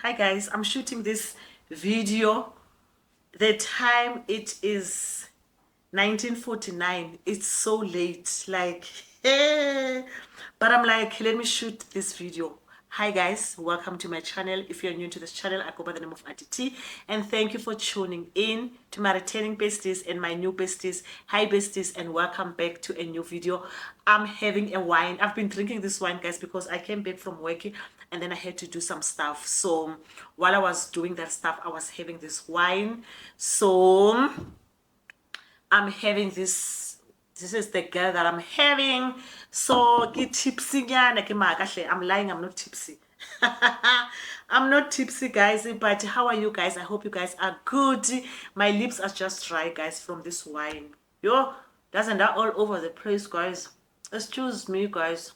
Hi guys, I'm shooting this video. The time it is 1949. It's so late, like, but I'm like, let me shoot this video. Hi guys, welcome to my channel. If you're new to this channel, I go by the name of Aditi, and thank you for tuning in to my returning besties and my new besties. Hi besties, and welcome back to a new video. I'm having a wine. I've been drinking this wine, guys, because I came back from working and then I had to do some stuff. So while I was doing that stuff, I was having this wine. So I'm having this is the girl that I'm having. So get tipsy, I'm lying, I'm not tipsy. I'm not tipsy, guys, but how are you guys? I hope you guys are good. My lips are just dry, guys, from this wine. Yo, doesn't that all over the place, guys? Excuse me, guys,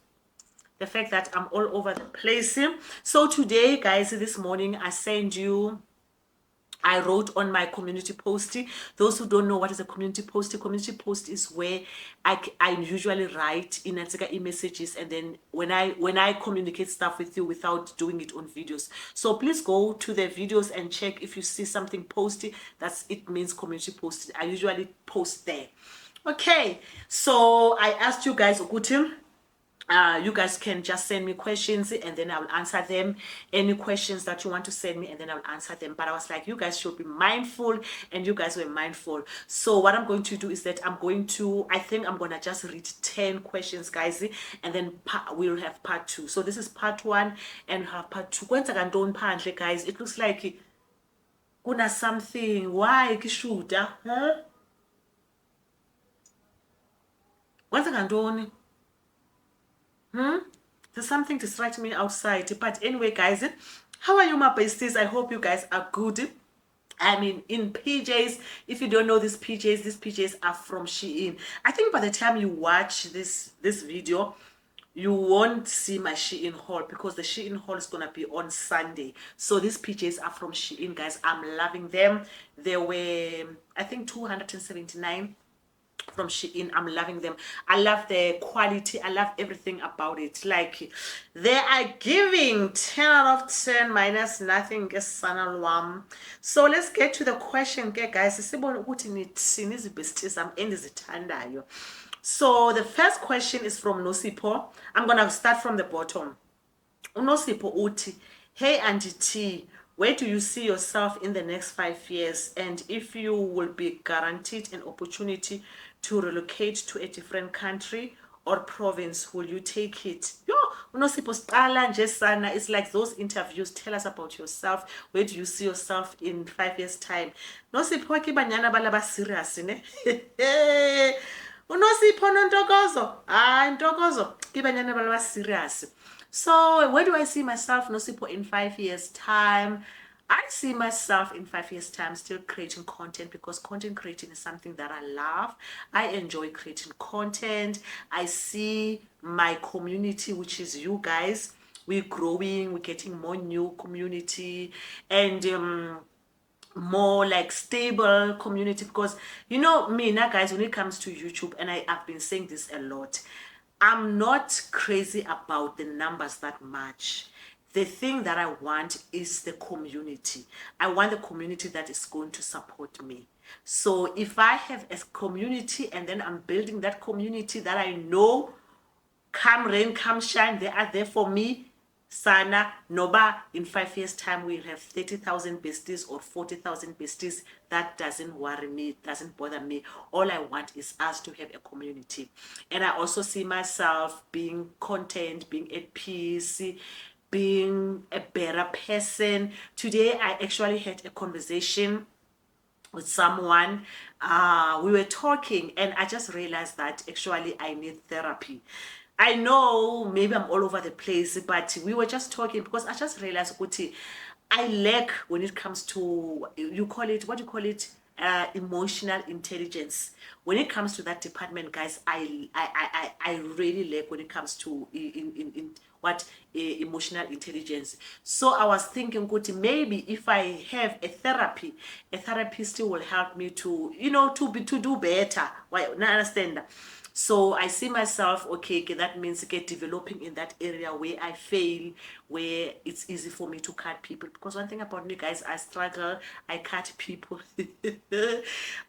the fact that I'm all over the place. So today, guys, this morning I wrote on my community post. Those who don't know what is a community post is where I usually write in messages, and then when I communicate stuff with you without doing it on videos. So please go to the videos and check if you see something posted. It means community post. I usually post there. Okay, so I asked you guys, you guys can just send me questions and then I will answer them. Any questions that you want to send me, and then I will answer them. But I was like, you guys should be mindful, and you guys were mindful. So what I'm going to do is that I think I'm going to just read 10 questions, guys, and then we'll have part 2. So this is part 1 and have part 2. Guys, it looks like kuna something. Why kishuta? Huh? There's something distracting me outside. But anyway, guys, how are you, my besties? I hope you guys are good. I mean, in PJs, if you don't know these PJs are from Shein. I think by the time you watch this video, you won't see my Shein haul, because the Shein haul is gonna be on Sunday. So these PJs are from Shein, guys. I'm loving them. They were, I think, 279 from Shein. I'm loving them. I love the quality. I love everything about it. Like, they are giving 10 out of 10 minus nothing. So let's get to the question, okay, guys. So the first question is from Nosipo. I'm gonna start from the bottom. Unosipho uthi, hey Auntie T, where do you see yourself in the next 5 years? And if you will be guaranteed an opportunity to relocate to a different country or province, will you take it? Yo, Unosipho siqala nje sana. It's like those interviews. Tell us about yourself. Where do you see yourself in 5 years time? Nosipho ke banyana balaba serious ne. Unosipho nontokozo. Ntokozo ke banyana balaba serious. So where do I see myself, Nosipo, in 5 years time? I see myself in 5 years time still creating content, because content creating is something that I love. I enjoy creating content. I see my community, which is you guys. We're growing, we're getting more new community, and more like stable community, because you know me now, guys, when it comes to YouTube, and I've been saying this a lot, I'm not crazy about the numbers that much. The thing that I want is the community. I want the community that is going to support me. So if I have a community and then I'm building that community that I know, come rain, come shine, they are there for me. Sana noba, in 5 years time we'll have 30,000 besties or 40,000 besties. That doesn't worry me, it doesn't bother me. All I want is us to have a community. And I also see myself being content, being at peace, being a better person. Today I actually had a conversation with someone. We were talking and I just realized that actually I need therapy. I know maybe I'm all over the place, but we were just talking because I just realized, Kuti, I lack when it comes to, you call it, what do you call it? Emotional intelligence. When it comes to that department, guys, I really lack when it comes to in what emotional intelligence. So I was thinking, good, maybe if I have a therapist will help me to, to do better. Why? Understand that? So I see myself, okay, that means developing in that area where I fail, where it's easy for me to cut people. Because one thing about me, guys, I struggle, I cut people.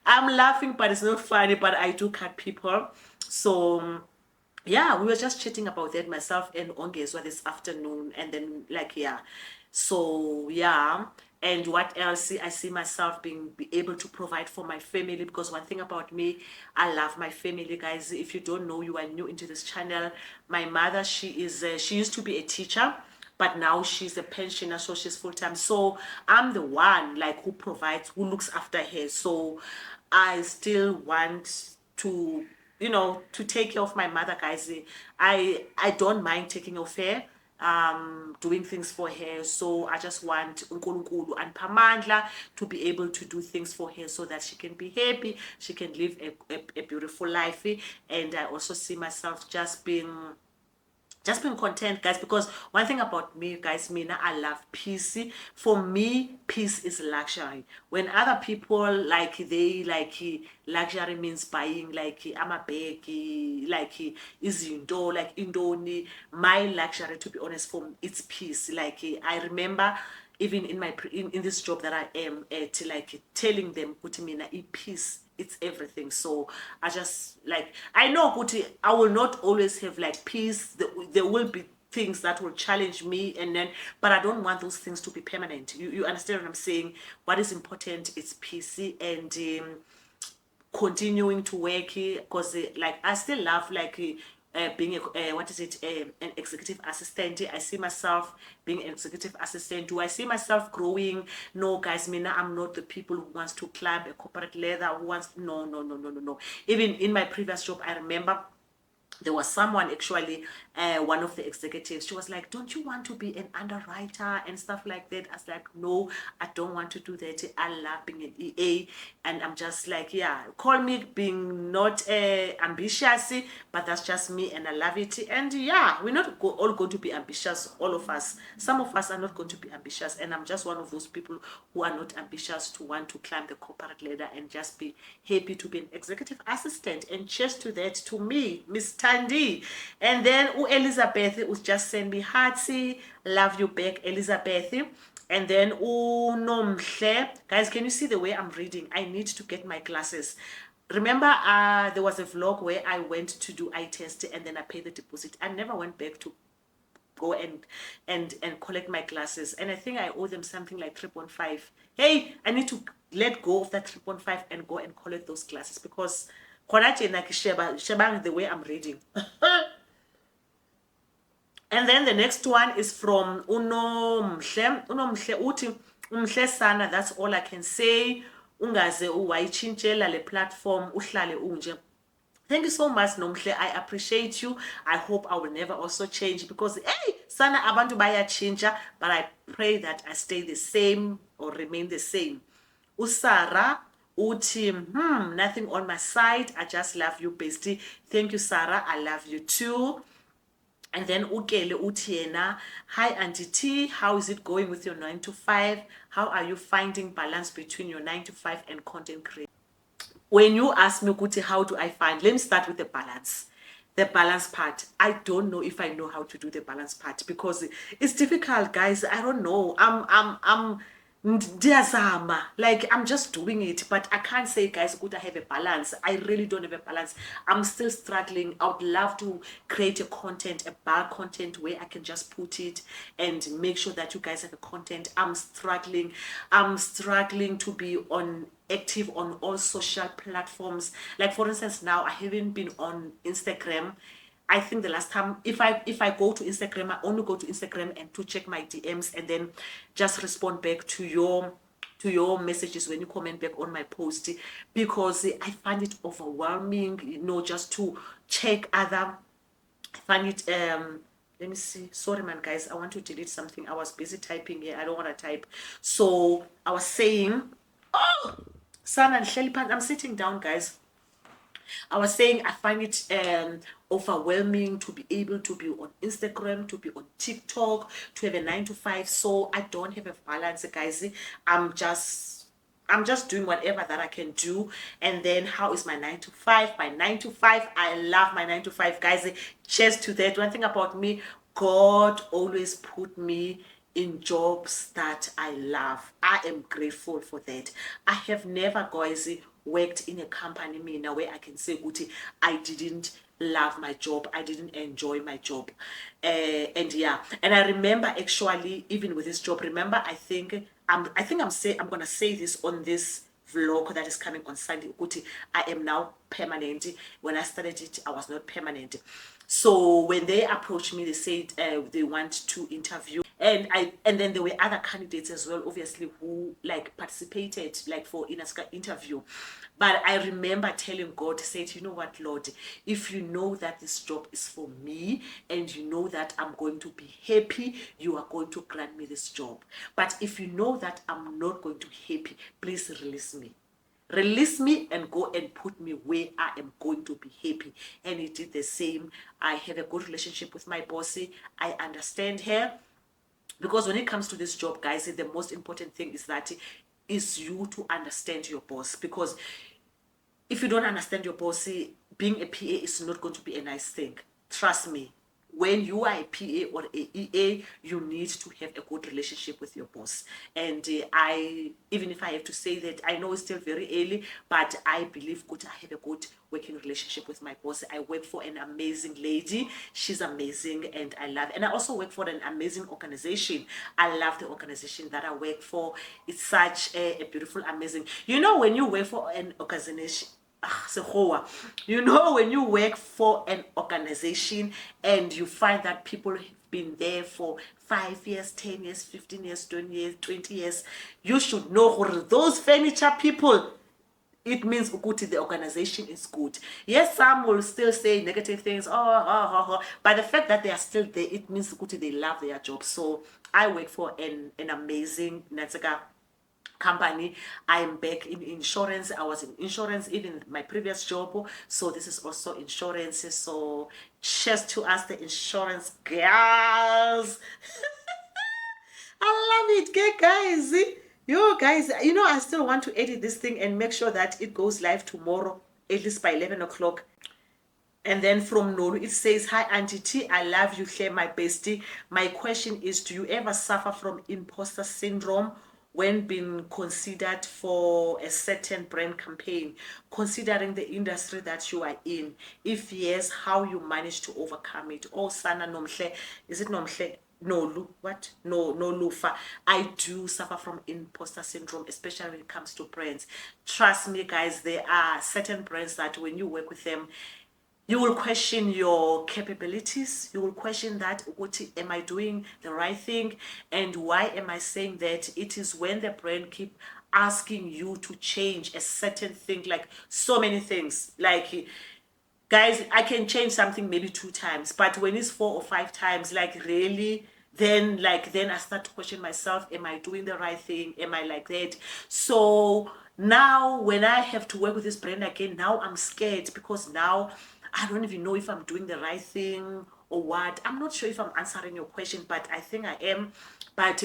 I'm laughing, but it's not funny, but I do cut people. So yeah, we were just chatting about that, myself and Ongezwa, this afternoon, and then like, yeah, so yeah. And what else? I see myself being be able to provide for my family, because one thing about me, I love my family, guys. If you don't know, you are new into this channel. My mother, she used to be a teacher, but now she's a pensioner, so she's full-time. So I'm the one like who provides, who looks after her. So I still want to, to take care of my mother, guys. I don't mind taking care of her, doing things for her. So I just want uNkulunkulu and Pamandla to be able to do things for her so that she can be happy, she can live a beautiful life. And I also see myself just being content, guys, because one thing about me, guys, I love peace. For me, peace is luxury. When other people like, they like, luxury means buying like I'm a bag, like is indo, like indoni. My luxury, to be honest, for me, it's peace. Like I remember even in my in this job that I am at, like telling them put me in a peace, it's everything. So I just like, I know Kuti, I will not always have like peace. There will be things that will challenge me, and then, but I don't want those things to be permanent. You understand what I'm saying? What is important is peace, and continuing to work, because like I still love like being a what is it, an executive assistant. I see myself being an executive assistant. Do I see myself growing? No, guys, I'm not the people who wants to climb a corporate ladder, who wants, no, no, no, no, no, no. Even in my previous job, I remember there was someone, actually, one of the executives, she was like, don't you want to be an underwriter and stuff like that? I was like, no, I don't want to do that. I love being an EA. And I'm just like, yeah, call me being not ambitious, but that's just me, and I love it. And yeah, we're not all going to be ambitious, all of us. Some of us are not going to be ambitious, and I'm just one of those people who are not ambitious, to want to climb the corporate ladder and just be happy to be an executive assistant. And cheers to that, to me, Miss Tandy. And then Elizabeth was just send me hearty, love you back, Elizabeth. And then Nomhle, guys, can you see the way I'm reading? I need to get my glasses. Remember, there was a vlog where I went to do eye test, and then I paid the deposit. I never went back to go and collect my glasses, and I think I owe them something like 3.5. Hey, I need to let go of that 3.5 and go and collect those glasses, because the way I'm reading. And then the next one is from Unomhle. Unomhle uthi, umhle sana, that's all I can say. Ungaze uwayitshintshela le platform, uhlale unje. Thank you so much, Nomhle. I appreciate you. I hope I will never also change, because hey, sana abantu bayachinja, but I pray that I stay the same or remain the same. Usara uti, nothing on my side. I just love you, bestie. Thank you, Sarah. I love you too. And then Ukele Utiena, hi Auntie T, how is it going with your 9 to 5? How are you finding balance between your 9 to 5 and content creation? When you ask me, Kuti, how do I find? Let me start with the balance. The balance part. I don't know if I know how to do the balance part, because it's difficult, guys. I don't know. I'm Ndiyazama. Like, I'm just doing it, but I can't say, guys, good, I have a balance. I really don't have a balance. I'm still struggling. I would love to create a content, a bulk content, where I can just put it and make sure that you guys have a content. I'm struggling to be active on all social platforms. Like, for instance, now I haven't been on Instagram. I think the last time, if I go to Instagram, I only go to Instagram and to check my DMs, and then just respond back to your messages when you comment back on my post, because I find it overwhelming, just to check other. I find it let me see. Sorry, man, guys. I want to delete something. I was busy typing here. I don't want to type. So I was saying, oh, Sana and Shelly, I'm sitting down, guys. I was saying I find it overwhelming to be able to be on Instagram, to be on TikTok, to have a 9 to 5. So I don't have a balance, guys. I'm just I'm just doing whatever that I can do. And then how is my 9 to 5? My 9 to 5, I love my 9 to 5, guys. Cheers to that. One thing about me, God always put me in jobs that I love. I am grateful for that. I have never, guys, worked in a company mina where I can say, Guti, I didn't love my job. I didn't enjoy my job. And yeah, and I remember actually, even with this job, remember, I'm gonna say this on this vlog that is coming on Sunday. Guti, I am now permanent. When I started it, I was not permanent. So when they approached me, they said they want to interview, and then there were other candidates as well, obviously, who like participated like for interview. But I remember telling God, said, you know what, Lord, if you know that this job is for me and you know that I'm going to be happy, you are going to grant me this job. But if you know that I'm not going to be happy, please release me. Release me and go and put me where I am going to be happy. And he did the same. I have a good relationship with my bossy. I understand her. Because when it comes to this job, guys, the most important thing is that is you to understand your boss. Because if you don't understand your boss, being a PA is not going to be a nice thing. Trust me. When you are a PA or a EA, you need to have a good relationship with your boss. And even if I have to say that, I know it's still very early, but I believe good. I have a good working relationship with my boss. I work for an amazing lady. She's amazing, and I love. And I also work for an amazing organization. I love the organization that I work for. It's such a beautiful, amazing. You know, when you work for an organization, you know, when you work for an organization and you find that people have been there for 5 years, 10 years, 15 years, 20 years, 20 years, you should know those furniture people. It means Ukuti, the organization is good. Yes, some will still say negative things, but the fact that they are still there, it means Ukuti, they love their job. So I work for an amazing Natsaka company. I'm back in insurance. I was in insurance even in my previous job, so this is also insurance. So cheers to us, the insurance girls. I love it, okay, guys. Yo, guys, you know, I still want to edit this thing and make sure that it goes live tomorrow, at least by 11 o'clock. And then from Nolu, it says, hi, Auntie T, I love you, Claire, my bestie. My question is, do you ever suffer from imposter syndrome when being considered for a certain brand campaign, considering the industry that you are in? If yes, how you manage to overcome it? Oh, Sana Nomhle, is it Nomhle? No, what? No, no, Lufa. I do suffer from imposter syndrome, especially when it comes to brands. Trust me, guys, there are certain brands that when you work with them, you will question your capabilities. You will question that, what am I doing the right thing? And why am I saying that? It is when the brand keep asking you to change a certain thing, like so many things. Like, guys, I can change something maybe 2 times, but when it's 4 or 5 times, like really, then I start to question myself, am I doing the right thing? Am I like that? So now when I have to work with this brand again, now I'm scared because now I don't even know if I'm doing the right thing or what. I'm not sure if I'm answering your question, but I think I am. But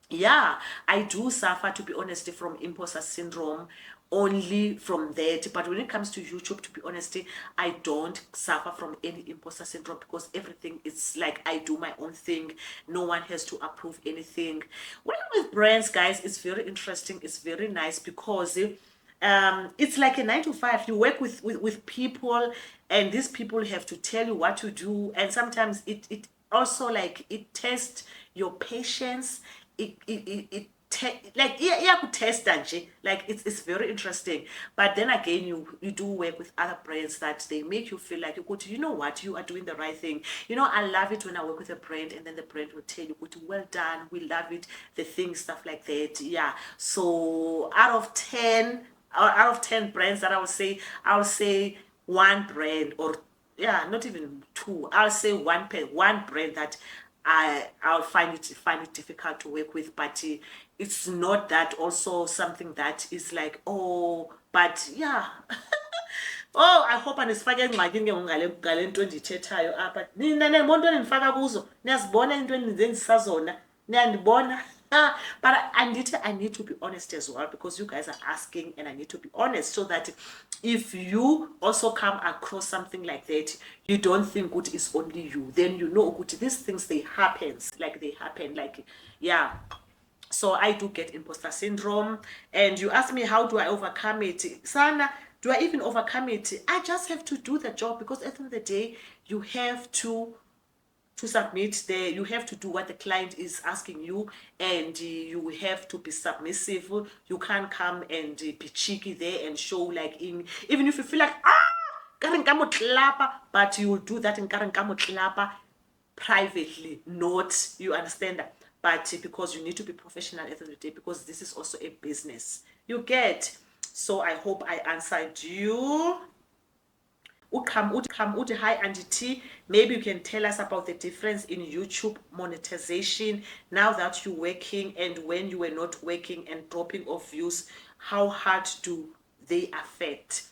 yeah, I do suffer, to be honest, from imposter syndrome, only from that. But when it comes to YouTube, to be honest, I don't suffer from any imposter syndrome because everything is like I do my own thing. No one has to approve anything. Working with brands, guys, it's very interesting. It's very nice because it's like a 9 to 5. You work with people, and these people have to tell you what to do, and sometimes it also like it tests your patience. Like yeah could test that, like it's very interesting. But then again, you do work with other brands that they make you feel like you go to, you know what, you are doing the right thing. You know, I love it when I work with a brand and then the brand will tell you, go to, well done, we love it, the thing, stuff like that. Yeah, so out of 10 brands that I'll say one brand, or yeah, not even two, I'll say one brand that I'll find it difficult to work with. But it's not that also something that is like, oh, but yeah. Oh, I hope anisifake engxakini ke ngale nto endithethayo apha. Nina niyabona into endifaka kuzo, niyazibona into endenzisa zona, niyandibona. But I need to be honest as well, because you guys are asking, and I need to be honest, so that if you also come across something like that, you don't think it is only you. Then you know these things, they happen, like, yeah. So I do get imposter syndrome. And you ask me, how do I overcome it? Sana, do I even overcome it? I just have to do the job, because at the end of the day, you have to submit there. You have to do what the client is asking you, and you have to be submissive. You can't come and be cheeky there and show like, in even if you feel like but you will do that in privately, not, you understand that, but because you need to be professional at the end of the day, because this is also a business, you get. So I hope I answered you. Uti, hi Auntie T, maybe you can tell us about the difference in YouTube monetization now that you're working and when you were not working, and dropping of views. How hard do they affect?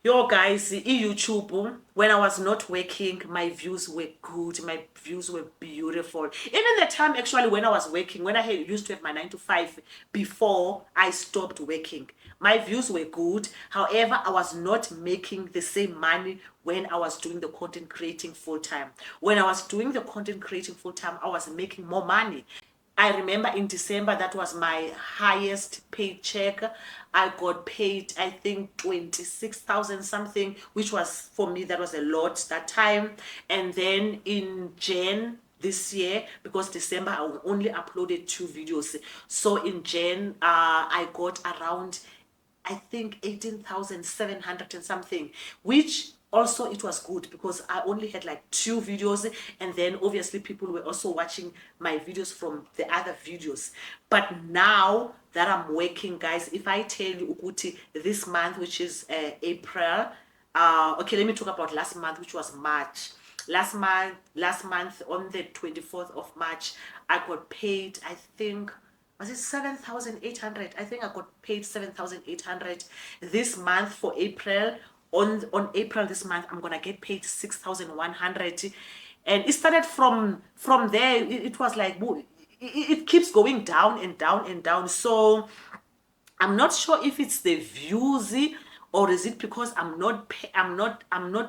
Yo guys, YouTube, when I was not working, my views were good, my views were beautiful. Even the time actually when I was working, when I used to have my 9 to 5 before I stopped working, my views were good. However, I was not making the same money when I was doing the content creating full time. When I was doing the content creating full time, I was making more money. I remember in December, that was my highest paycheck. I got paid, I think, 26,000 something, which was, for me, that was a lot that time. And then in Jan this year, because December I only uploaded 2 videos. So in Jan, I got around, I think, 18,700 and something, which also it was good, because I only had like 2 videos, and then obviously people were also watching my videos from the other videos. But now that I'm working, guys, if I tell you Uguti, this month, which is April, okay, let me talk about last month, which was March. Last month on the 24th of March, I got paid, I think, was it 7,800? I think I got paid 7,800 this month for April. On April this month, I'm gonna get paid 6,100. And it started from there. It was like, it keeps going down and down and down. So I'm not sure if it's the views, or is it because I'm not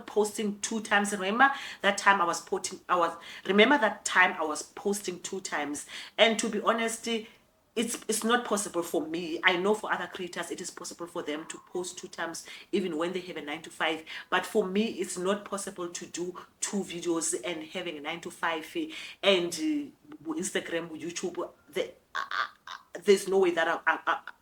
posting 2 times. Remember that time I was posting 2 times. And to be honest, it's not possible for me. I know for other creators it is possible for them to post 2 times even when they have a 9 to 5, but for me it's not possible to do 2 videos and having a 9 to 5 and Instagram, YouTube. There's no way that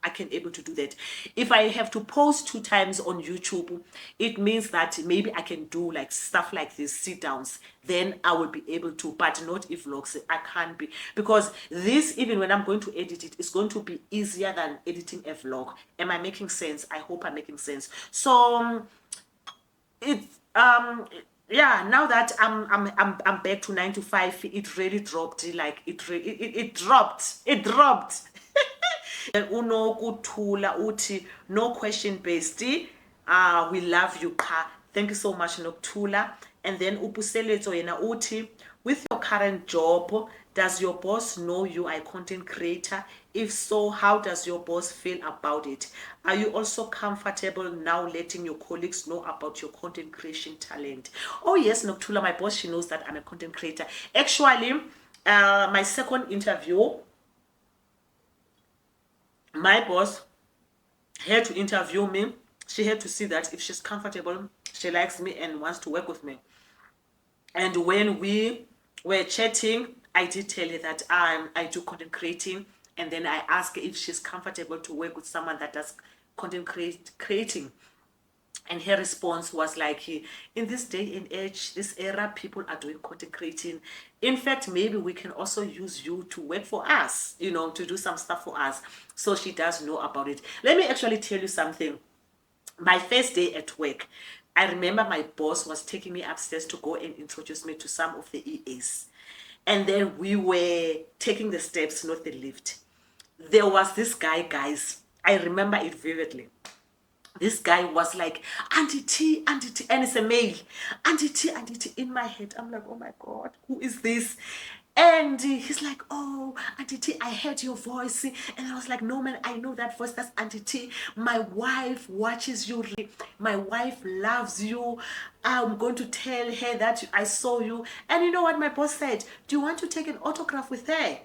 I can able to do that. If I have to post 2 times on YouTube, it means that maybe I can do like stuff like this, sit downs, then I will be able to, but not if vlogs. I can't be, because this, even when I'm going to edit it, it's going to be easier than editing a vlog. Am I making sense? I hope I'm making sense. So it's yeah, now that I'm back to 9 to 5, it really dropped. Like it dropped. Unokuthula uthi, no question, bestie. We love you, Ka. Thank you so much, Nokuthula. And then Upuseletso yena uthi, with your current job, does your boss know you are a content creator? If so, how does your boss feel about it? Are you also comfortable now letting your colleagues know about your content creation talent? Oh yes, Nokuthula, my boss, she knows that I'm a content creator. Actually, my second interview, my boss had to interview me. She had to see that if she's comfortable, she likes me and wants to work with me. And when we were chatting, I did tell her that I do content creating, and then I asked her if she's comfortable to work with someone that does content creating. And her response was like, in this day and age, this era, people are doing content creating. In fact, maybe we can also use you to work for us, to do some stuff for us. So she does know about it. Let me actually tell you something. My first day at work, I remember my boss was taking me upstairs to go and introduce me to some of the EAs. And then we were taking the steps, not the lift. There was this guy, guys. I remember it vividly. This guy was like, Auntie T, and it's a male. Auntie T, in my head. I'm like, oh my God, who is this? And he's like, oh, Auntie T, I heard your voice. And I was like, no, man, I know that voice. That's Auntie T. My wife watches you. My wife loves you. I'm going to tell her that I saw you. And you know what my boss said? Do you want to take an autograph with her?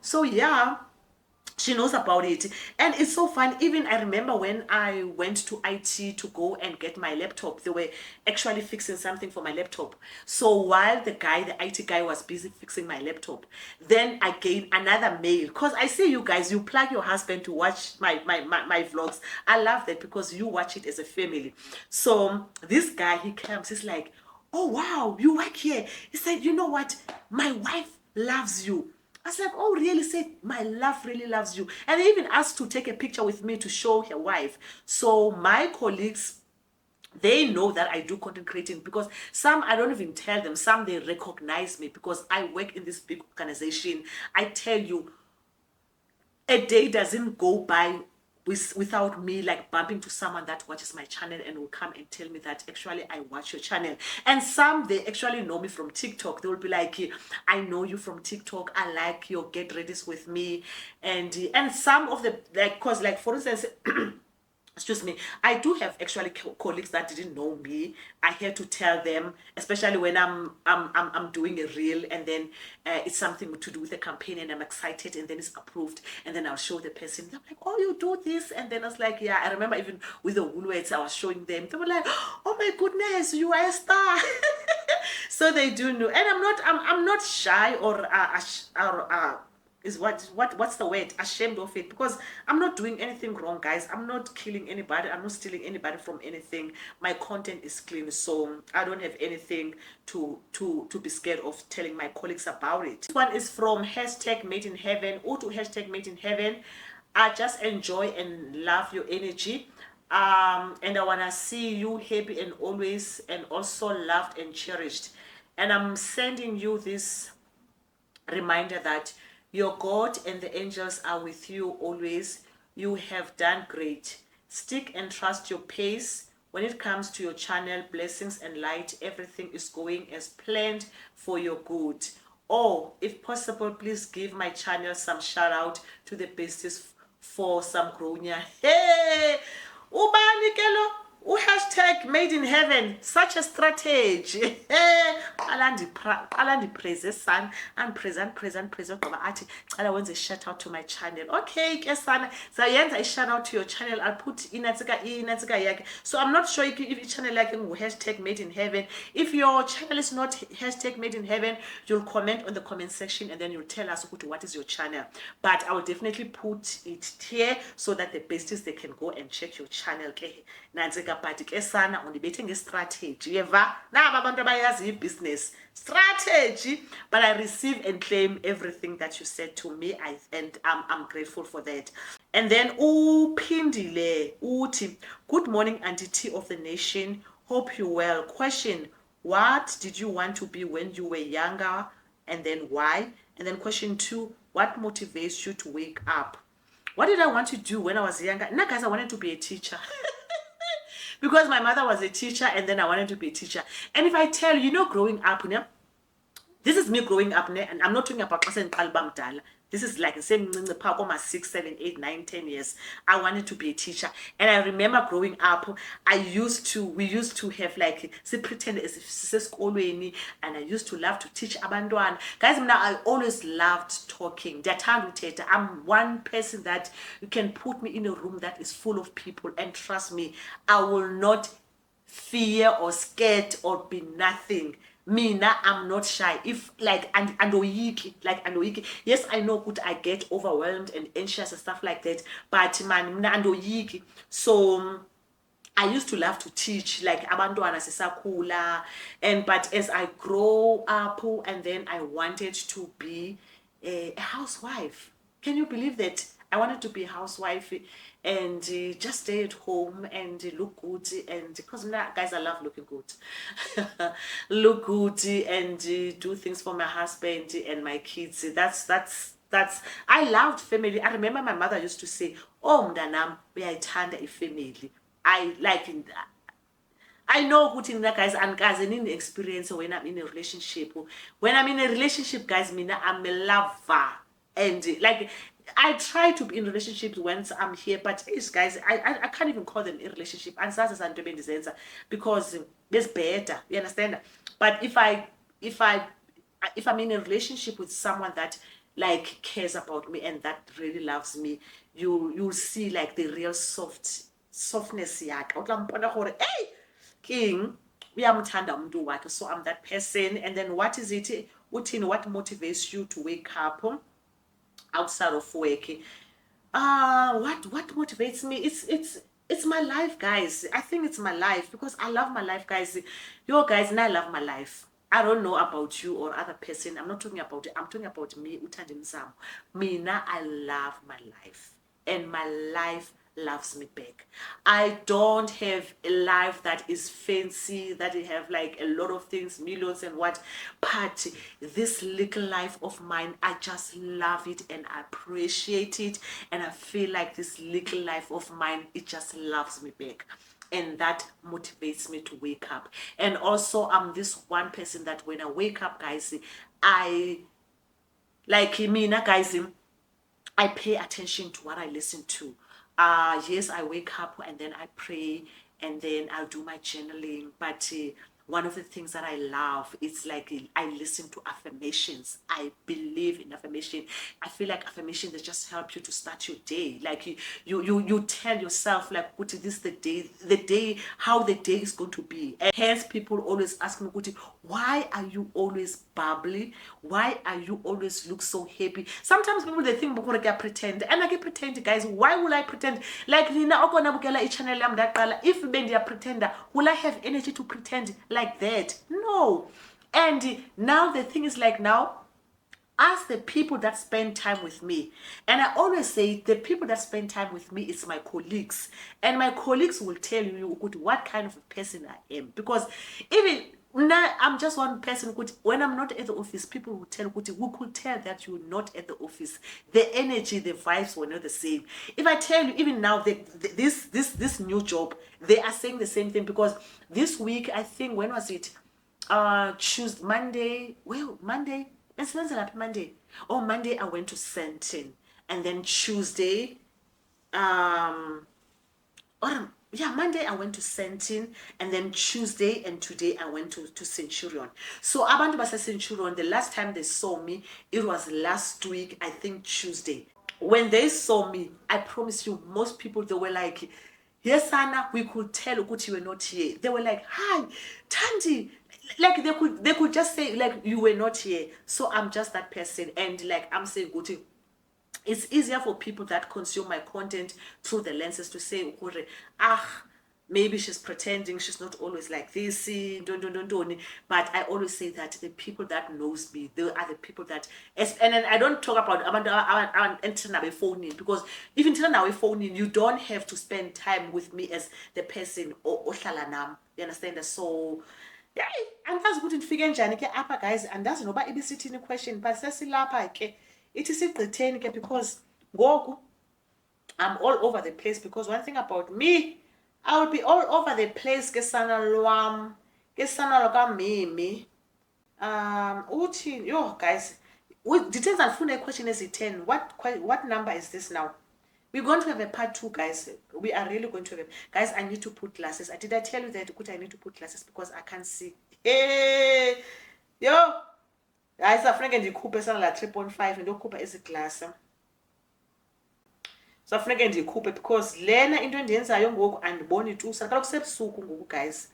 So yeah, she knows about it. And it's so fun. Even I remember when I went to IT to go and get my laptop, they were actually fixing something for my laptop. So while the IT guy was busy fixing my laptop, then I gained another mail, because I see you guys, you plug your husband to watch my vlogs. I love that because you watch it as a family. So this guy, he comes, he's like, oh wow, you work here. He said, you know what, my wife loves you. I was like, oh, really? Said, my love really loves you. And they even asked to take a picture with me to show her wife. So my colleagues, they know that I do content creating, because some, I don't even tell them, some they recognize me because I work in this big organization. I tell you, a day doesn't go by without me like bumping to someone that watches my channel and will come and tell me that actually I watch your channel. And some, they actually know me from TikTok. They will be like, I know you from TikTok, I like your get readies with me. And some of the, like, cause like for instance, excuse me, I do have actually colleagues that didn't know me. I had to tell them, especially when I'm doing a reel, and then it's something to do with a campaign and I'm excited, and then it's approved, and then I'll show the person. They're like, oh, you do this? And then I was like, yeah. I remember even with the Woolworths, I was showing them. They were like, oh my goodness, you are a star. So they do know. And I'm not shy or is what's the word, ashamed of it, because I'm not doing anything wrong, guys. I'm not killing anybody, I'm not stealing anybody from anything. My content is clean, so I don't have anything to be scared of telling my colleagues about it. This one is from hashtag made in heaven, or to hashtag made in heaven. I just enjoy and love your energy, and I want to see you happy and always, and also loved and cherished. And I'm sending you this reminder that your God and the angels are with you always. You have done great. Stick and trust your pace. When it comes to your channel, blessings and light, everything is going as planned for your good. Oh, if possible, please give my channel some shout out to the Besties for some gronya. Hey, ubani kelo? Hashtag made in heaven, such a strategy. Alandi praise son and present ngoba athi cala wenze a shout out to my channel. Okay ke sana, sayenza a shout out to your channel. I'll put inatsika yakhe. So I'm not sure if your channel like hashtag made in heaven. If your channel is not hashtag made in heaven, you'll comment on the comment section and then you'll tell us what is your channel. But I will definitely put it here so that the besties, they can go and check your channel. Okay, but ke sana undibethe ngestrategy. Yeva naba abantu abayazi business strategy. But I receive and claim everything that you said to me, and I'm grateful for that. And then uphindile uthi, good morning Auntie T of the nation, hope you well. Question, what did you want to be when you were younger, and then why? And then question 2, what motivates you to wake up? What did I want to do when I was younger? Now guys, I wanted to be a teacher. Because my mother was a teacher, and then I wanted to be a teacher. And if I tell you, growing up, this is me growing up, and I'm not talking about Dala. This is like the same 6, 7, 8, 9, 10 years. I wanted to be a teacher. And I remember growing up, we used to have like, pretend as if and I used to love to teach abantwana. Guys, now I always loved talking. I'm one person that you can put me in a room that is full of people, and trust me, I will not fear or scared or be nothing. Mina, I'm not shy. If like andoyiki, yes, I know good, I get overwhelmed and anxious and stuff like that, but man, mina andoyiki. So I used to love to teach, like abantwana sisakula, but as I grow up, and then I wanted to be a housewife. Can you believe that? I wanted to be a housewife and just stay at home and look good, and because guys, I love looking good. Look good and do things for my husband and my kids. That's I loved family. I remember my mother used to say, oh mntanam, uyayithanda ifamily. I like I know ukuthi mina guys angikaze nini experience when I'm in a relationship. When I'm in a relationship, guys, mina I'm a lover. And like I try to be in relationships once I'm here, but it's guys, I can't even call them a relationship. And because there's better. You understand? But if I'm in a relationship with someone that like cares about me and that really loves me, you'll see like the real softness yakhe. Hey, king, uyamthanda umuntu wakhe. So I'm that person. And then what is it? What motivates you to wake up outside of work? What motivates me? It's my life, guys. I think it's my life because I love my life, guys. Yo, guys, and I love my life. I don't know about you or other person. I'm not talking about it. I'm talking about me, tmzamo. Mina, I love my life. And my life loves me back. I don't have a life that is fancy, that it have like a lot of things, millions and what, but this little life of mine, I just love it and I appreciate it, and I feel like this little life of mine, it just loves me back. And that motivates me to wake up. And also I'm this one person that when I wake up, guys, I like me, guys, I pay attention to what I listen to. Yes, I wake up and then I pray and then I'll do my journaling. But one of the things that I love is like I listen to affirmations. I believe in affirmation. I feel like affirmation they just help you to start your day. Like you tell yourself like, "Kuti, this is the day, how the day is going to be." And hence, people always ask me, "Kuti, why are you always bubbly? Why are you always look so happy?" Sometimes people they think I pretend, and I can pretend, guys. Why will I pretend? Like Nina Okona Bukela channel if Bendy a pretender, will I have energy to pretend like that? No. And now the thing is like now, ask the people that spend time with me. And I always say the people that spend time with me is my colleagues. And my colleagues will tell you what kind of a person I am. Because even now, I'm just one person. When I'm not at the office, people will tell who could tell that you're not at the office. The energy, the vibes were not the same. If I tell you, even now, this new job, they are saying the same thing. Because this week, I think, when was it? Tuesday, Monday. Well, Monday. It's Monday. Oh, Monday I went to Sentin, and then Tuesday, Monday I went to Sentin, and then Tuesday and today I went to Centurion. So abantu base Centurion, the last time they saw me, it was last week, I think Tuesday. When they saw me, I promise you, most people they were like, "Yes, Anna, we could tell you were not here." They were like, "Hi, Tandy." Like they could just say like you were not here. So I'm just that person, and like I'm saying, Guti, it's easier for people that consume my content through the lenses to say, maybe she's pretending, she's not always like this. Don't. But I always say that the people that knows me, they are the people that, and then I don't talk about phoning, because even now phoning, you don't have to spend time with me as the person or shalanam. You understand that? So yeah, andazi ukuthi ndifike njani ke apha guys, andazi noba ibisithini question, but sesilapha ke ithi sigqitheni ke, because ngoku I'm all over the place. Because one thing about me, I will be all over the place ke sana lwam, ke sana lokamimi. Uthi yo guys, details and a question is 10. What number is this now? We're going to have a part 2, guys. We are really going to have guys, I need to put glasses. Did I tell you that I need to put glasses because I can't see? Hey, yo, guys, I'm thinking ndikhuphe sana la 3.5 ndokhupha ezi glass. So funeke ndikhuphe because lena into endiyenzayo ngoku andiboni tu. Sakaloku sebusuku ngoku guys.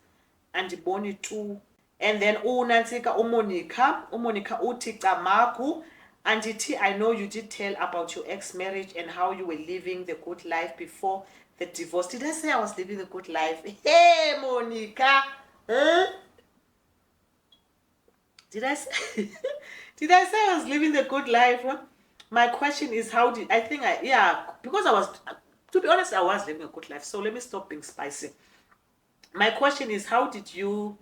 Andiboni tu. And then unantsika umonica uthi Camagu. And I know you did tell about your ex-marriage and how you were living the good life before the divorce. Did I say I was living the good life? Hey, Monica. Huh? Did I say did I say I was living the good life? Huh? My question is because I was, to be honest, I was living a good life. So let me stop being spicy. My question is, how did you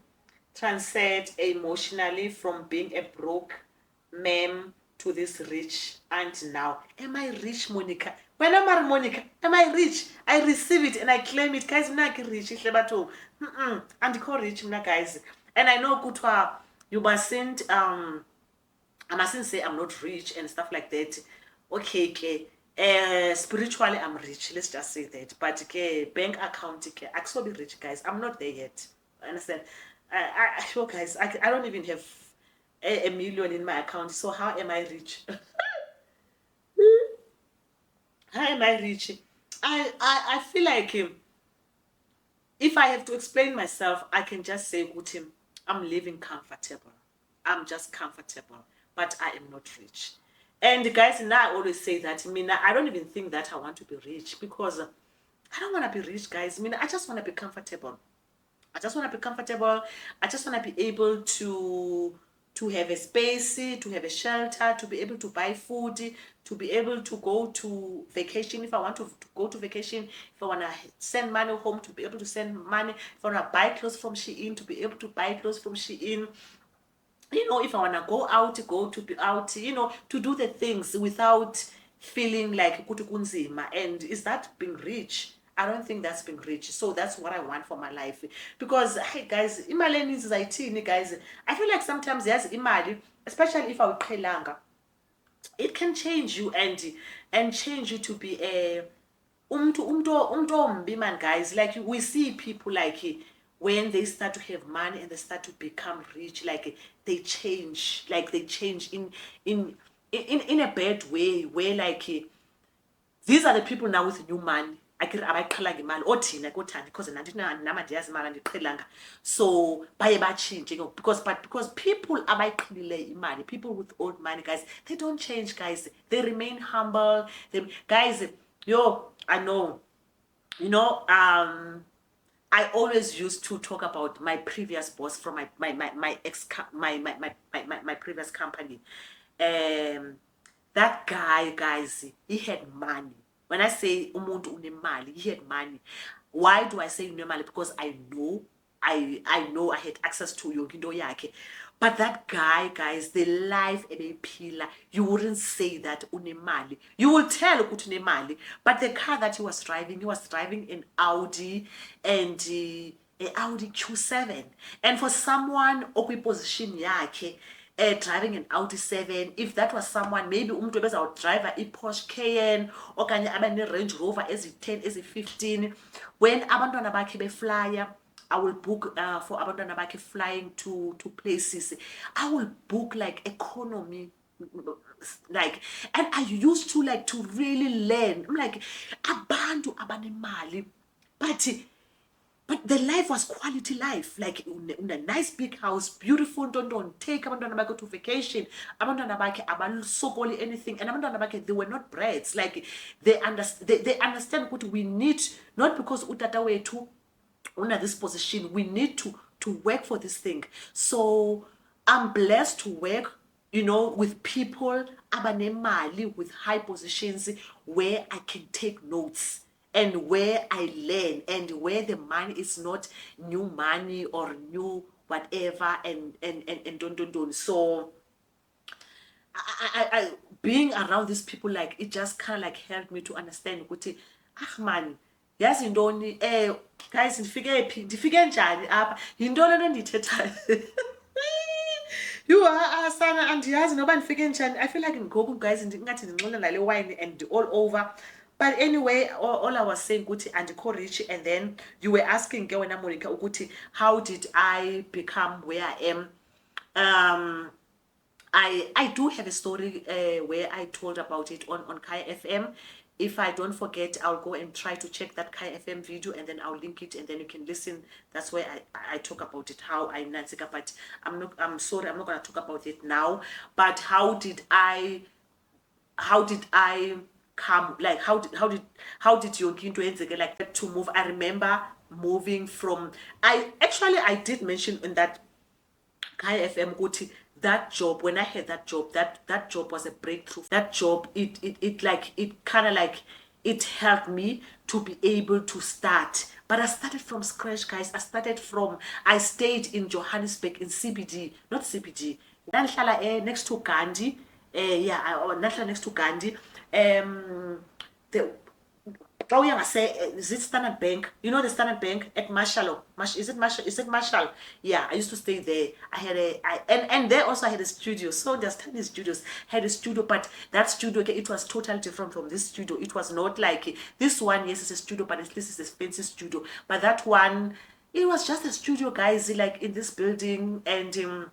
transcend emotionally from being a broke mem to this rich and now. Am I rich, Monica? When am I Monica? Am I rich? I receive it and I claim it. Guys, I'm not rich. And call rich, guys. And I know Kutwa, you mustn't I mustn't say I'm not rich and stuff like that. Okay, okay. Spiritually I'm rich, let's just say that. But okay, bank account, okay, I can be rich, guys. I'm not there yet. Understand? Sure, guys, I don't even have a million in my account. So how am I rich? How am I rich? I feel like if I have to explain myself, I can just say, Gutim, I'm living comfortable. I'm just comfortable, but I am not rich. And guys, now I always say that. I don't even think that I want to be rich because I don't want to be rich, guys. I just want to be comfortable. I just want to be comfortable. I just want to be able to have a space, to have a shelter, to be able to buy food, to be able to go to vacation if I want to go to vacation, if I want to send money home, to be able to send money, if I want to buy clothes from Shein, to be able to buy clothes from Shein. If I want to go out, go to be out, to do the things without feeling like kuti kunzima. And is that being rich? I don't think that's being rich. So that's what I want for my life. Because, hey guys, imali needs zaitini, guys. I feel like sometimes there's imali, especially if I would pay langa, it can change you and change you to be a umntu man, guys. Like we see people like when they start to have money and they start to become rich, like they change in a bad way, where like these are the people now with new money. Abayiqhelanga imali othina kothandi because nanti nama ndiyazi imali andiqhelanga, so baye batshintshe because people abayiqhelileyo imali, people with old money, guys, they don't change, guys. They remain humble. Guys, I know, I always used to talk about my previous boss from my previous company. That guy, guys, he had money. When I say umuntu unemali, he had money. Why do I say unemali? Because I know I had access to yonke into yakhe. But that guy, guys, the life ebeyiphila, you wouldn't say that unemali. You will tell ukuthi unemali, but the car that he was driving an Audi, and a Audi Q7. And for someone okwiposition yakhe, driving an Audi 7, if that was someone, maybe umuntu ebezawudriver i-Porsche Cayenne okanye abe ne-Range Rover ezi-10 ezi-15, when abantwana bakhe beflya, I will book for abantwana bakhe flying to places, I will book like economy, like, and I used to like to really learn. I'm like, abantu abanemali, but the life was quality life, like in a nice big house, beautiful. Don't take abantwana bakhe to vacation. Abantwana bakhe abasokoli anything, and abantwana bakhe, they were not brats. Like they understand what we need, not because utata wethu una this position, we need to work for this thing. So I'm blessed to work, with people abanemali, with high positions, where I can take notes and where I learn and where the money is not new money or new whatever, and don't. So I being around these people, like, it just kind of like helped me to understand ukuthi man, yazi intoni, guys, ndifike njani apha, yintoni le ndiyithethayo. Sana andiyazi noba ndifike njani. I feel like ngoku, guys, ndingathi ndinxile nale wine and all over. But anyway, all I was saying ukuthi andikho rich. And then you were asking ke wena Monica ukuthi how did I become where I am. I do have a story where I told about it on Kai FM. If I don't forget, I'll go and try to check that Kai FM video, and then I'll link it, and then you can listen. That's where I talk about it, how I Nansika. But I'm sorry, I'm not gonna talk about it now. But how did I come, like, how did yonke into yenzeke like that to move? I remember moving from, I did mention in that Kai FM ukuthi that job, when I had that job, that job was a breakthrough. That job, it kind of like, it helped me to be able to start. But I started from scratch, guys. I stayed in Johannesburg in CBD, not CBD. Next to Gandhi. National next to Gandhi. The is it Standard Bank? You know the Standard Bank at Marshall? Is it Marshall? Is it Marshall? Yeah, I used to stay there. And there also I had a studio. So there's tiny studios. Had a studio, but that studio, okay, it was totally different from this studio. It was not like this one. Yes, it's a studio, but at least it's a fancy studio. But that one, it was just a studio, guys, like in this building. And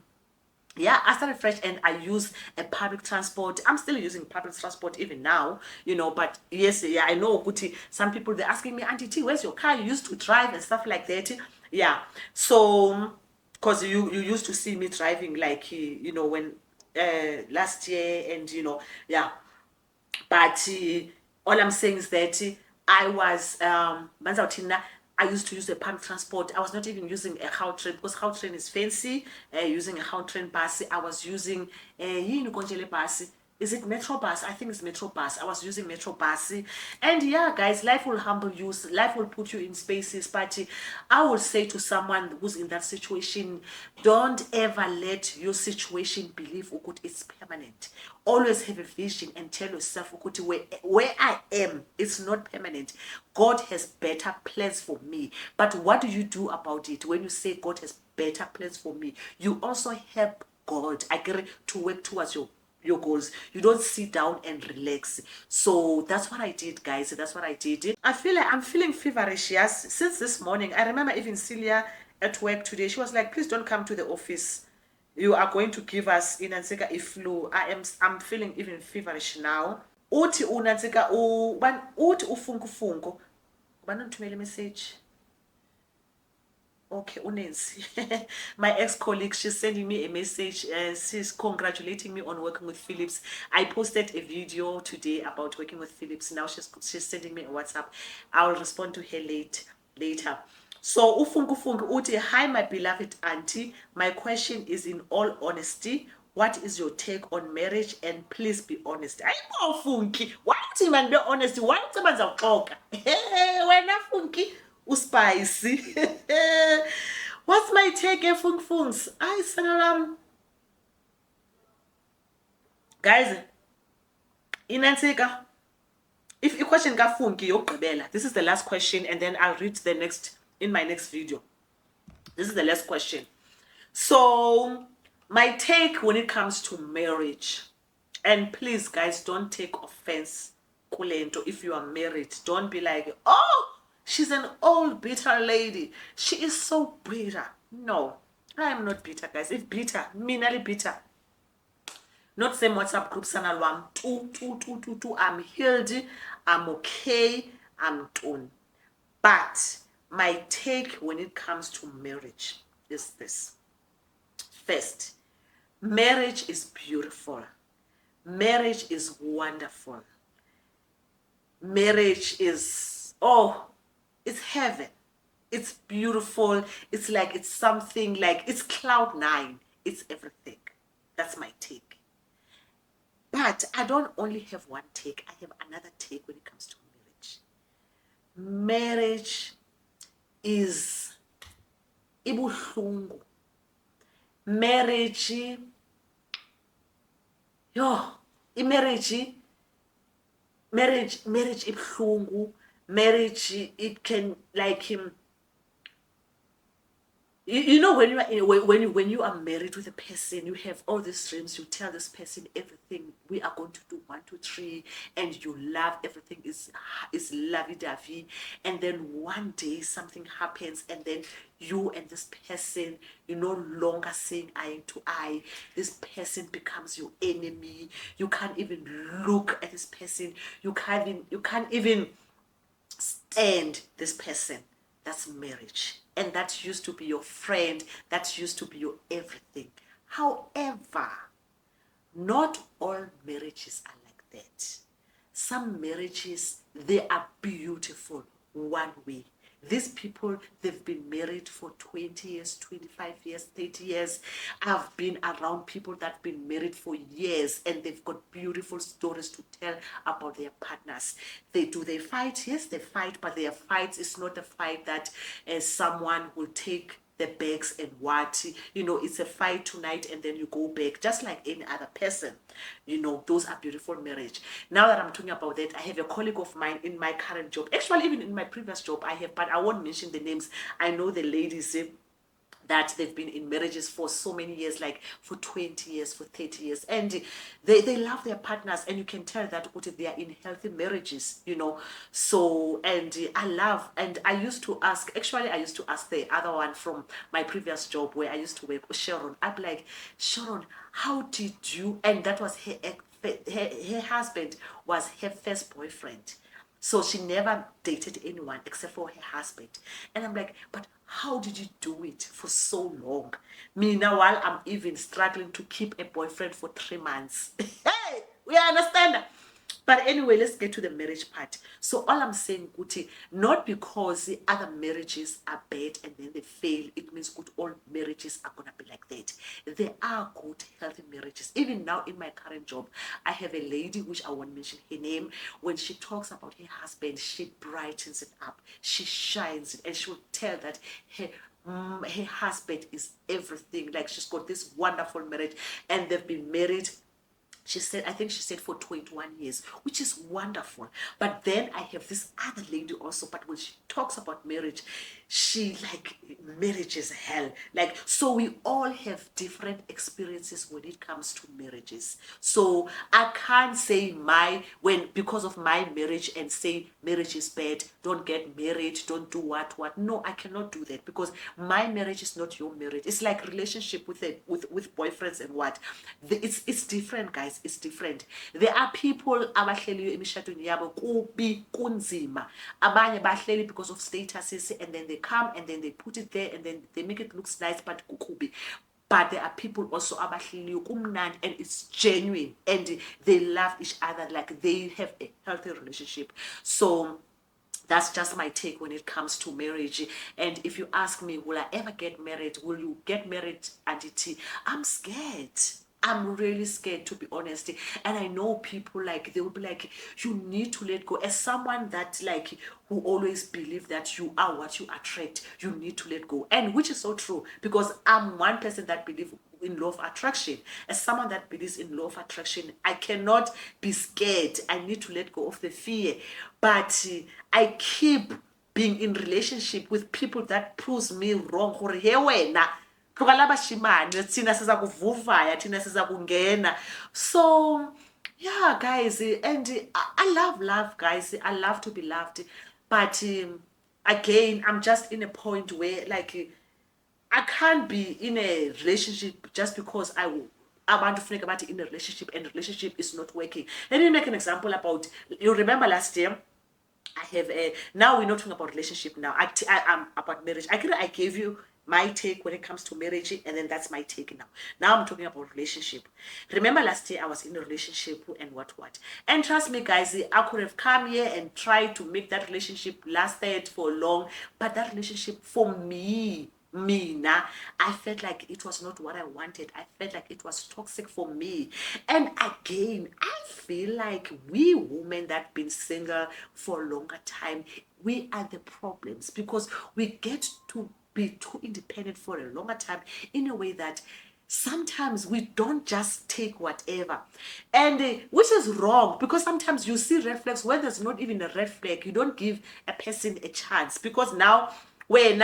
yeah, I started fresh and I use a public transport. I'm still using public transport even now, but yes, yeah, I know, Guti, some people, they're asking me, Auntie T, where's your car? You used to drive and stuff like that. Yeah. So, because you used to see me driving like, when last year and, yeah. But all I'm saying is that I was I used to use a public transport. I was not even using a Gautrain because Gautrain is fancy. Using a Gautrain bus, I was using yini konje bus. Is it Metro Bus? I think it's Metro Bus. I was using Metro Bus. And yeah, guys, life will humble you. Life will put you in spaces. But I would say to someone who's in that situation, don't ever let your situation believe it's permanent. Always have a vision and tell yourself, where I am, it's not permanent. God has better plans for me. But what do you do about it? When you say God has better plans for me, you also help God, I get it, to work towards your goals. You don't sit down and relax. So that's what I did, guys. That's what I did. I feel like I'm feeling feverish, yes, since this morning. I remember even Celia at work today, she was like, please don't come to the office. You are going to give us in Nansika a flu. I'm feeling even feverish now. Uti unansika uti ufunku funku. Bananthumela message. Okay, Unensi. My ex-colleague, she's sending me a message. She's congratulating me on working with Philips. I posted a video today about working with Philips. Now she's sending me a WhatsApp. I'll respond to her later. So ufungu fungu uti, hi my beloved auntie. My question is, in all honesty, what is your take on marriage? And please be honest. I know funky. Why don't you man be honest? Why don't someone's a talk? When I funky, spicy. What's my take, funk funks? I said, guys, inansika. If your question got funky, this is the last question, and then I'll read the next in my next video. This is the last question. So, my take when it comes to marriage, and please, guys, don't take offense, Kulento, if you are married. Don't be like, oh, she's an old bitter lady. She is so bitter. No, I am not bitter, guys. If bitter, minally bitter. Not same WhatsApp group sana lwam. Two. I'm healed. I'm okay. I'm done. But my take when it comes to marriage is this. First, marriage is beautiful. Marriage is wonderful. Marriage is, it's heaven. It's beautiful. It's like, it's something like, it's cloud nine. It's everything. That's my take. But I don't only have one take. I have another take when it comes to marriage. Marriage is ibuhlungu. Marriage, marriage ibuhlungu. Marriage, it can, like him. You know, when you are married with a person, you have all these dreams. You tell this person everything. We are going to do 1, 2, 3, and you love everything is lovey-dovey. And then one day something happens, and then you and this person, you're no longer seeing eye to eye. This person becomes your enemy. You can't even look at this person. You can't even stand this person. That's marriage. And that used to be your friend. That used to be your everything. However, not all marriages are like that. Some marriages, they are beautiful one way. These people, they've been married for 20 years, 25 years, 30 years. I've been around people that have been married for years, and they've got beautiful stories to tell about their partners. They fight? Yes, they fight, but their fight is not a fight that someone will take the bags and what, it's a fight tonight and then you go back just like any other person. Those are beautiful marriage. Now that I'm talking about that, I have a colleague of mine in my current job, actually even in my previous job I have, but I won't mention the names. I know the ladies that they've been in marriages for so many years, like for 20 years, for 30 years, and they love their partners, and you can tell that they are in healthy marriages. So, and I used to ask the other one from my previous job where I used to work, Sharon. I'm like, Sharon, how did you, and that was her husband was her first boyfriend. So she never dated anyone except for her husband. And I'm like, but how did you do it for so long? Me now, while I'm even struggling to keep a boyfriend for 3 months. Hey, we understand. But anyway, let's get to the marriage part. So all I'm saying, Guti, not because the other marriages are bad and then they fail, it means good all marriages are gonna be like that. There are good, healthy marriages. Even now in my current job, I have a lady, which I won't mention her name. When she talks about her husband, she brightens it up, she shines it, and she will tell that her husband is everything. Like, she's got this wonderful marriage, and they've been married, I think she said for 21 years, which is wonderful. But then I have this other lady also, but when she talks about marriage, she like, marriage is hell. Like, so we all have different experiences when it comes to marriages. So I can't say because of my marriage and say marriage is bad, don't get married, don't do what. No, I cannot do that, because my marriage is not your marriage. It's like relationship with boyfriends and what. It's different, guys. It's different. There are people abahleliyo emishadweni yabo kubi kunzima. Abanye bahleli because of statuses, and then they come and then they put it there and then they make it look nice, but kubi. But there are people also abahleliyo kumnandi, and it's genuine, and they love each other, like they have a healthy relationship. So that's just my take when it comes to marriage. And if you ask me, will I ever get married? Will you get married, Auntie T? I'm scared. I'm really scared, to be honest. And I know people, like, they will be like, you need to let go. As someone that, like, who always believe that you are what you attract, you need to let go. And which is so true, because I'm one person that believes in law of attraction. As someone that believes in law of attraction, I cannot be scared. I need to let go of the fear. But I keep being in relationship with people that proves me wrong. Hey, wena, hlukala bashimane, thina siza kuvuvaya, thina siza kungena. So yeah, guys, and I love love, guys. I love to be loved, but again, I'm just in a point where, like, I can't be in a relationship just because I want to think about it in a relationship, and the relationship is not working. Let me make an example about, you remember last year, I have now we're not talking about relationship now. I'm about marriage. I gave you my take when it comes to marriage, and then that's my take now. Now I'm talking about relationship. Remember last year I was in a relationship and what. And trust me, guys, I could have come here and tried to make that relationship lasted for long, but that relationship for me, now, I felt like it was not what I wanted. I felt like it was toxic for me. And again, I feel like we women that been single for a longer time, we are the problems, because we get to be too independent for a longer time, in a way that sometimes we don't just take whatever, and which is wrong, because sometimes you see red flags when there's not even a red flag. You don't give a person a chance, because now when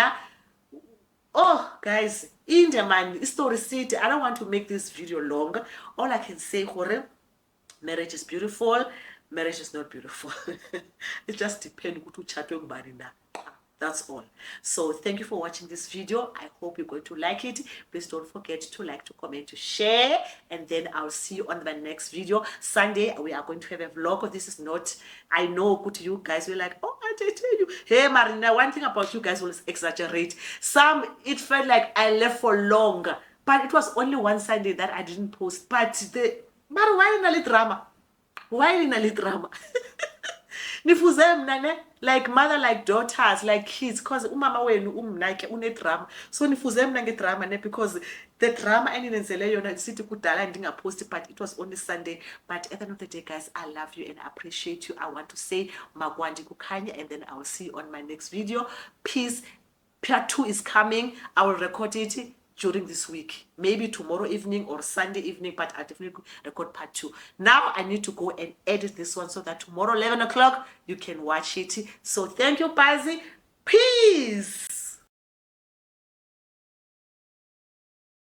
oh, guys, in the man story city, I don't want to make this video long. All I can say, Hore, marriage is beautiful, marriage is not beautiful. It just depends who to chat with Marina. That's all. So thank you for watching this video. I hope you're going to like it. Please don't forget to like, to comment, to share, and then I'll see you on the next video. Sunday we are going to have a vlog. This is not, I know, good to you guys, we're like, oh, I tell you, hey Marina, one thing about you guys will exaggerate. It felt like I left for long, but it was only one Sunday that I didn't post. But why in a drama? Why in a drama? Nifuze mna ne, like mother, like daughters, like kids, because umama wenu umnake une-drama. So nifuze mna nge-drama ne, because the drama eninenzele yona sithi kudala ndingaposti, but it was only Sunday. But at the end of the day, guys, I love you and I appreciate you. I want to say magwandi kukhanya, and then I will see you on my next video. Peace. Part 2 is coming. I will record it during this week, maybe tomorrow evening or Sunday evening, but I'll definitely record part 2. Now I need to go and edit this one so that tomorrow 11 o'clock you can watch it. So thank you, Pazi. Peace.